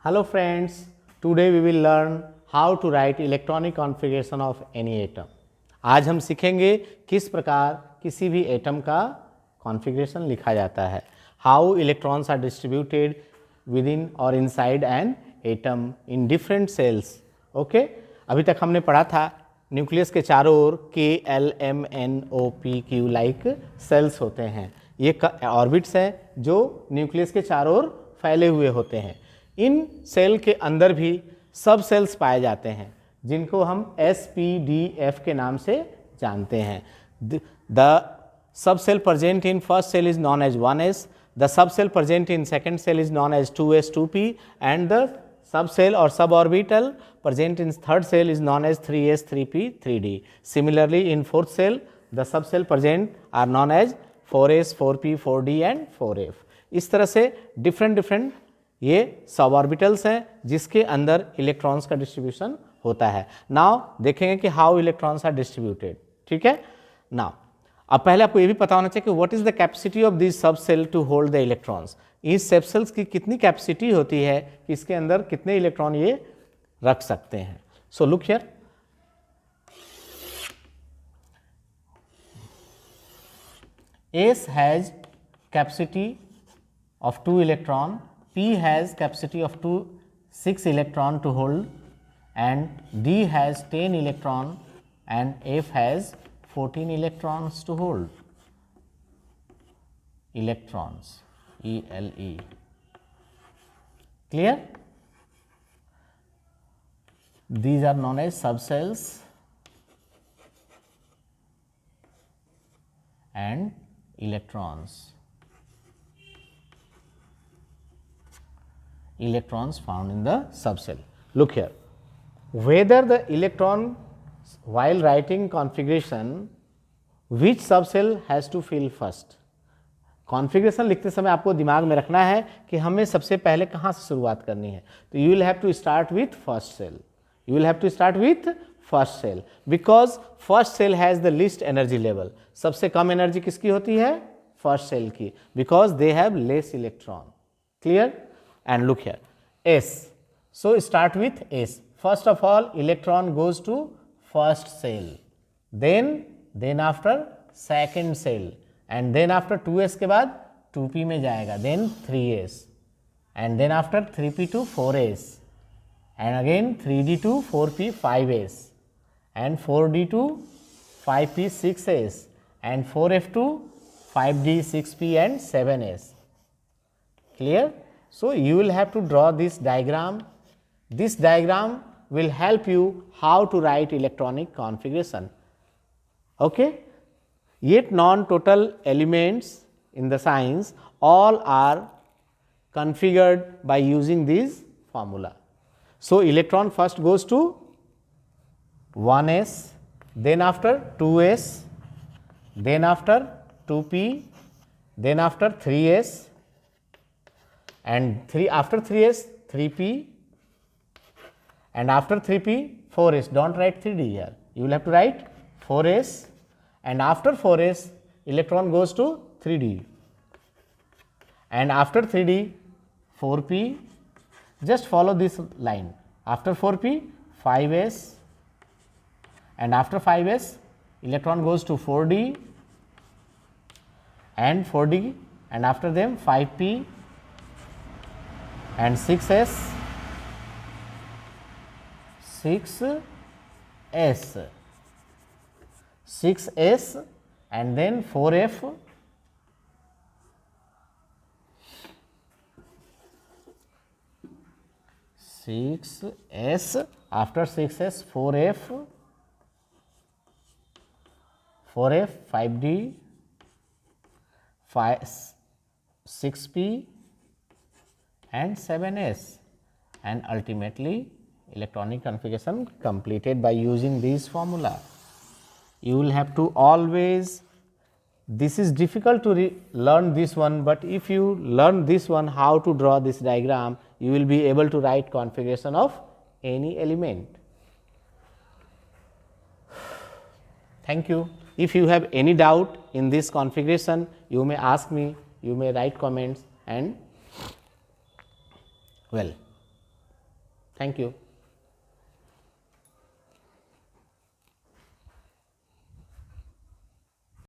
Hello friends, today we will learn how to write electronic configuration of any atom. आज हम सीखेंगे किस प्रकार किसी भी एटम का कॉन्फ़िगरेशन लिखा जाता है. How electrons are distributed within or inside an atom in different cells. Okay? अभी तक हमने पढ़ा था न्यूक्लियस के चारों ओर K, L, M, N, O, P, Q like shells होते हैं. ये ऑर्बिट्स हैं जो न्यूक्लियस के चारों ओर फैले हुए होते हैं. इन सेल के अंदर भी सब सेल्स पाए जाते हैं जिनको हम S, P, D, F के नाम से जानते हैं. The sub cell present in first cell is known as 1s, the sub cell present in second cell is known as 2s, 2p and the sub cell और sub orbital present in third cell is known as 3s, 3p, 3d. Similarly, in fourth cell, the subcell present are known as 4s, 4p, 4d and 4f. इस तरह से different ये sub orbitals हैं जिसके अंदर electrons का distribution होता है. नाउ देखेंगे कि हाउ इलेक्ट्रॉन्स आर डिस्ट्रीब्यूटेड. ठीक है. नाउ अब पहले आपको ये भी पता होना चाहिए कि what is the capacity of this sub cell to hold the electrons. इस सब सेल्स की कितनी कैपेसिटी होती है कि इसके अंदर कितने इलेक्ट्रॉन ये रख सकते हैं. So look here, S has capacity of 2 electron, P has capacity of 6 electron to hold, and D has 10 electron and F has 14 electrons to hold. Electrons, ELE. Clear? These are known as subcells and electrons. Electrons found in the subcell. Look here, whether the electron while writing configuration, which subcell has to fill first. Configuration लिखते समय आपको दिमाग में रखना है कि हमें सबसे पहले कहाँ से शुरुआत करनी है. तो you will have to start with first shell. You will have to start with first cell because first cell has the least energy level. सबसे कम एनर्जी किसकी होती है? फर्स्ट सेल की, because they have less electron. Clear? And look here, S. So start with S. First of all, electron goes to first cell, then after second cell, and then after 2s के बाद 2p में जाएगा, then 3s, and then after 3p to 4s. And again 3d to 4p 5s and 4d to 5p 6s and 4f to 5d 6p and 7s. Clear? So you will have to draw this diagram. This diagram will help you how to write electronic configuration. Okay? Yet non-total elements in the science all are configured by using this formula. So electron first goes to 1s, then after 2s, then after 2p, then after 3s, and after 3s 3p, and after 3p 4s. Don't write 3d here. You will have to write 4s, and after 4s electron goes to 3d, and after 3d 4p. Just follow this line. After 4p 5s, and after 5s electron goes to 4d and 4d, and after them 5p and 6s, 6s and then 4f, after 6s 4f, 5d, 6p and 7s, and ultimately electronic configuration completed by using this formula. You will have to always, this is difficult to learn this one, but if you learn this one how to draw this diagram, you will be able to write configuration of any element. Thank you. If you have any doubt in this configuration, you may ask me, you may write comments, and well, Thank you.